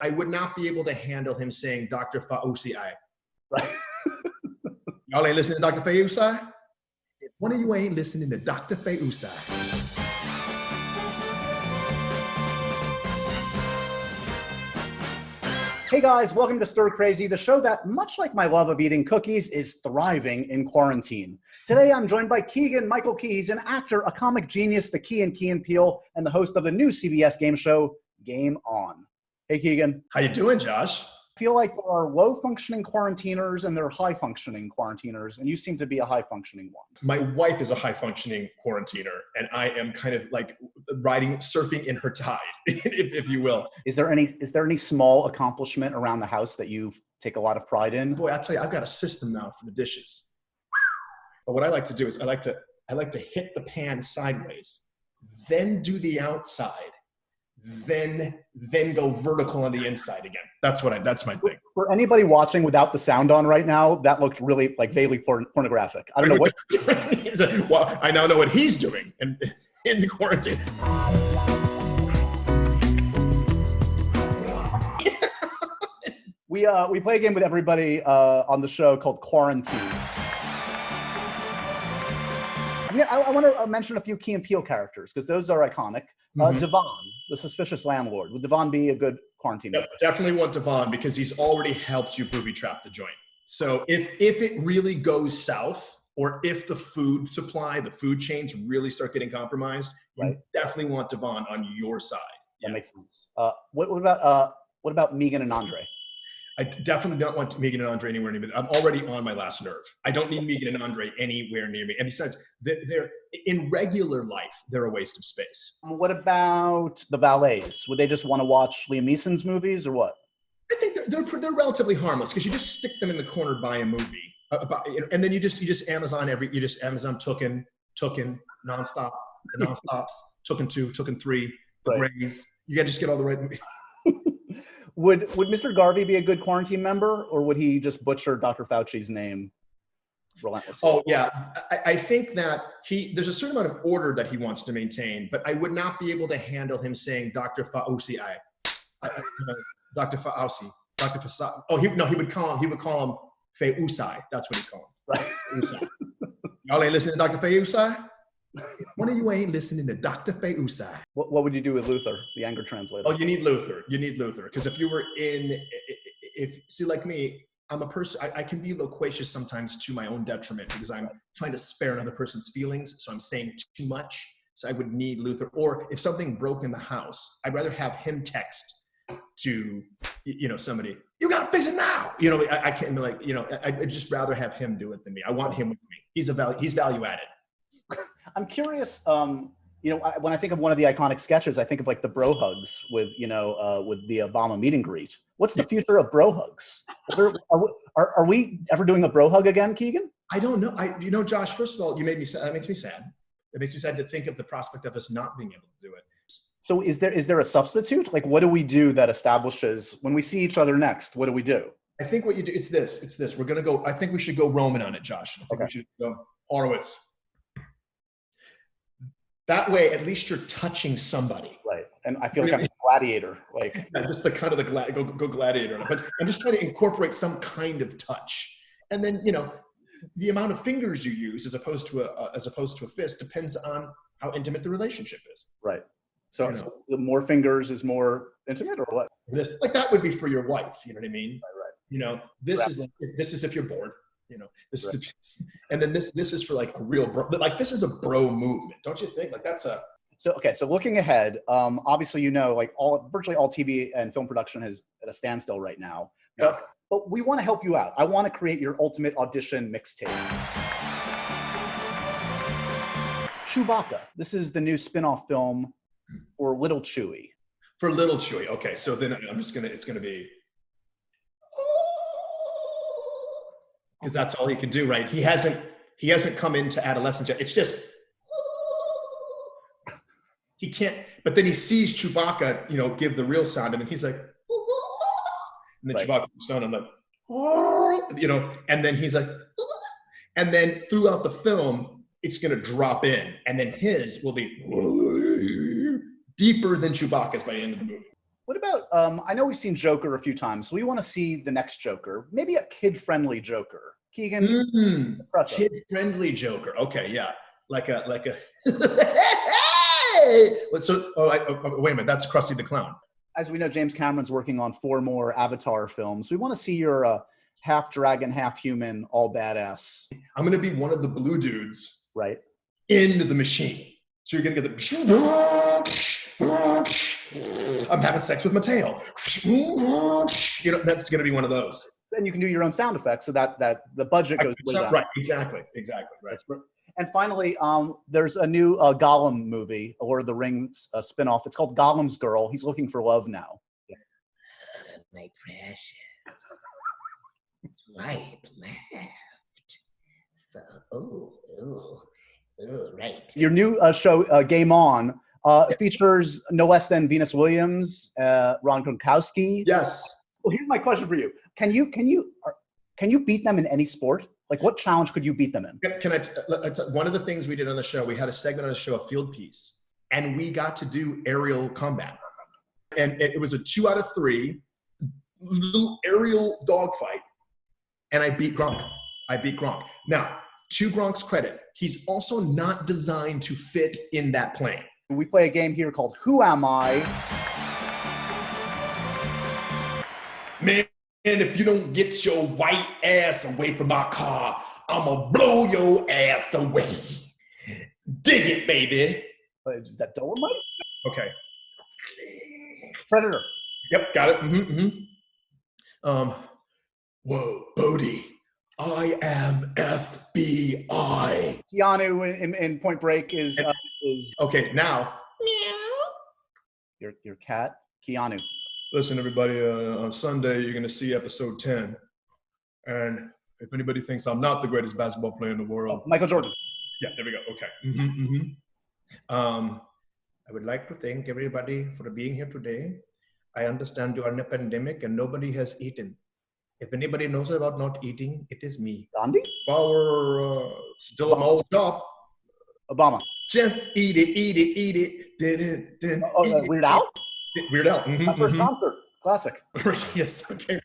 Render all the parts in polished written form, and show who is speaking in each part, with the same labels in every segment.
Speaker 1: I would not be able to handle him saying Dr. Fauci.
Speaker 2: Right.
Speaker 1: Y'all ain't listening to Dr. Fauci? If one of you ain't listening to Dr. Fauci.
Speaker 2: Hey guys, welcome to Stir Crazy, the show that, much like my love of eating cookies, is thriving in quarantine. Today I'm joined by Keegan-Michael Key. He's an actor, a comic genius, the Key in Key and Peele, and the host of the new CBS game show, Game On. Hey Keegan.
Speaker 1: How you doing, Josh?
Speaker 2: I feel like there are low-functioning quarantiners and there are high-functioning quarantiners, and you seem to be a high-functioning one.
Speaker 1: My wife is a high-functioning quarantiner, and I am kind of like surfing in her tide, if you will.
Speaker 2: Is there any small accomplishment around the house that you take a lot of pride in?
Speaker 1: Boy, I'll tell you, I've got a system now for the dishes. But what I like to do is I like to hit the pan sideways, then do the outside, then go vertical on the inside again. That's my thing.
Speaker 2: For anybody watching without the sound on right now, that looked really like vaguely pornographic. I don't know what.
Speaker 1: Well, I now know what he's doing in the quarantine.
Speaker 2: We play a game with everybody on the show called Quarantine. I want to mention a few Key and Peele characters because those are iconic. Devon, the suspicious landlord. Would Devon be a good quarantine?
Speaker 1: Yep, definitely want Devon because he's already helped you booby trap the joint. So if it really goes south, or if the food supply, the food chains really start getting compromised, right, you definitely want Devon on your side.
Speaker 2: That makes sense. What about Megan and Andre?
Speaker 1: I definitely don't want Megan and Andre anywhere near me. I'm already on my last nerve. I don't need Megan and Andre anywhere near me. And besides, they're in regular life, they're a waste of space.
Speaker 2: What about the valets? Would they just want to watch Liam Neeson's movies or what?
Speaker 1: I think they're relatively harmless because you just stick them in the corner by a movie, and then you just Amazon Tooken nonstop, the nonstops, Tooken 2, Tooken 3, the Grays. You got to just get all the right movies.
Speaker 2: Would Mr. Garvey be a good quarantine member, or would he just butcher Dr. Fauci's name relentlessly?
Speaker 1: Oh, yeah. I think that there's a certain amount of order that he wants to maintain, but I would not be able to handle him saying Dr. Fauci. Dr. Fauci. Dr. Fauci. Oh, he would call him Fauci. That's what he'd call him. Right. Y'all ain't listening to Dr. Fauci? One of you ain't listening to Dr. Fauci.
Speaker 2: What would you do with Luther, the anger translator?
Speaker 1: Oh, you need Luther. Because if you were like me, I'm a person, I can be loquacious sometimes to my own detriment because I'm trying to spare another person's feelings. So I'm saying too much. So I would need Luther. Or if something broke in the house, I'd rather have him text to, somebody, you got to fix it now. I can't be like, I'd just rather have him do it than me. I want him with me. He's value added.
Speaker 2: I'm curious, when I think of one of the iconic sketches, I think of like the bro hugs with the Obama meet and greet. What's the future of bro hugs? Are we ever doing a bro hug again, Keegan?
Speaker 1: I don't know. Josh, first of all, you made me sad. That makes me sad. It makes me sad to think of the prospect of us not being able to do it.
Speaker 2: So is there a substitute? Like, what do we do that establishes when we see each other next? What do we do?
Speaker 1: I think what you do, it's this. We're going to go, I think we should go Roman on it, Josh. I think we should go Horowitz. That way, at least you're touching somebody.
Speaker 2: Right. And I feel like I'm a gladiator. Like
Speaker 1: just the kind of go gladiator. But I'm just trying to incorporate some kind of touch. And then, the amount of fingers you use as opposed to a fist depends on how intimate the relationship is.
Speaker 2: Right. So the more fingers is more intimate or what?
Speaker 1: Like that would be for your wife. You know what I mean?
Speaker 2: Right.
Speaker 1: This is if you're bored. And then this is for like a real bro, like this is a bro movement, don't you think? Like that's a.
Speaker 2: So looking ahead, obviously like virtually all TV and film production is at a standstill right now.
Speaker 1: Yeah.
Speaker 2: But we want to help you out. I want to create your ultimate audition mixtape. Chewbacca. This is the new spin-off film for Little Chewie.
Speaker 1: For Little Chewie. Okay, so then it's gonna be. Because that's all he can do, right? He hasn't come into adolescence yet. It's just he can't. But then he sees Chewbacca, give the real sound, and then he's like, and then Chewbacca comes down and like, and then he's like, and then throughout the film, it's gonna drop in, and then his will be deeper than Chewbacca's by the end of the movie.
Speaker 2: What about, I know we've seen Joker a few times, so we want to see the next Joker. Maybe a kid-friendly Joker. Keegan, press us.
Speaker 1: Kid-friendly Joker. Okay, yeah. Like a hey! So, wait a minute. That's Krusty the Clown.
Speaker 2: As we know, James Cameron's working on 4 more Avatar films. We want to see your half dragon, half human, all badass.
Speaker 1: I'm going to be one of the blue dudes.
Speaker 2: Right.
Speaker 1: In the machine. So you're going to get the... I'm having sex with my tail. You know, that's going to be one of those.
Speaker 2: And you can do your own sound effects so that the budget goes way down.
Speaker 1: Right, exactly, right.
Speaker 2: And finally, there's a new Gollum movie, Lord of the Rings spinoff. It's called Gollum's Girl. He's looking for love now.
Speaker 3: My precious. Swipe left. So, right.
Speaker 2: Your new show, Game On, features no less than Venus Williams, Ron Gronkowski.
Speaker 1: Yes.
Speaker 2: Well, here's my question for you: Can you beat them in any sport? Like, what challenge could you beat them in?
Speaker 1: One of the things we did on the show, we had a segment on the show, a field piece, and we got to do aerial combat, and it was a 2 out of 3 little aerial dogfight, and I beat Gronk. Now, to Gronk's credit, he's also not designed to fit in that plane.
Speaker 2: We play a game here called Who Am I?
Speaker 1: Man, if you don't get your white ass away from my car, I'ma blow your ass away. Dig it, baby.
Speaker 2: Is that Dolomite?
Speaker 1: Okay.
Speaker 2: Predator.
Speaker 1: Yep, got it. Whoa, Bodie. I am FBI.
Speaker 2: Keanu in Point Break is
Speaker 1: okay. Now,
Speaker 2: your cat, Keanu.
Speaker 1: Listen, everybody. On Sunday, you're gonna see episode 10, and if anybody thinks I'm not the greatest basketball player in the world,
Speaker 2: Michael Jordan.
Speaker 1: Yeah, there we go. Okay. I would like to thank everybody for being here today. I understand you are in a pandemic and nobody has eaten. If anybody knows about not eating, it is me.
Speaker 2: Gandhi?
Speaker 1: Power still a old top.
Speaker 2: Obama.
Speaker 1: Just eat it.
Speaker 2: Weird Al?
Speaker 1: Weird Al.
Speaker 2: My first concert. Classic.
Speaker 1: Yes. Okay.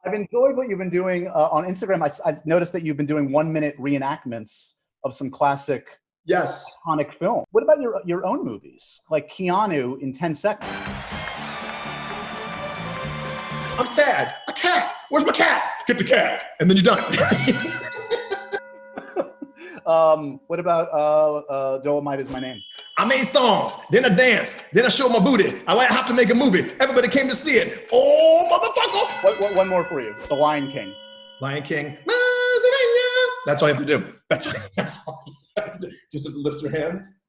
Speaker 2: I've enjoyed what you've been doing on Instagram. I've noticed that you've been doing 1-minute reenactments of some classic, iconic film. What about your own movies, like Keanu in 10 seconds?
Speaker 1: I'm sad. A cat. Where's my cat? Get the cat, and then you're done.
Speaker 2: What about Dolomite Is My Name?
Speaker 1: I made songs, then I danced, then I showed my booty. I have to make a movie. Everybody came to see it. Oh, motherfucker!
Speaker 2: One more for you. The Lion King.
Speaker 1: Lion King. That's all you have to do. That's all you have to do. Just lift your hands.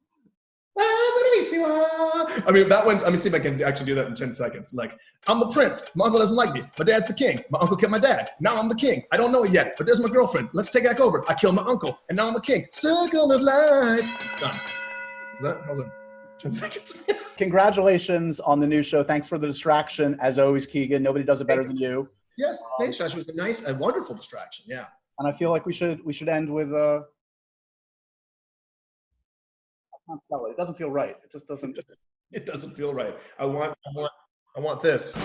Speaker 1: I mean, that one, let me see if I can actually do that in 10 seconds. Like, I'm the prince. My uncle doesn't like me. My dad's the king. My uncle killed my dad. Now I'm the king. I don't know it yet, but there's my girlfriend. Let's take back over. I killed my uncle, and now I'm the king. Circle of life. Done. How's that? 10 seconds.
Speaker 2: Congratulations on the new show. Thanks for the distraction. As always, Keegan, nobody does it better than you.
Speaker 1: Yes, thanks, Josh. It was a wonderful distraction. Yeah.
Speaker 2: And I feel like we should end with I can't sell it. It doesn't feel right. It just doesn't.
Speaker 1: It doesn't feel right. I want this.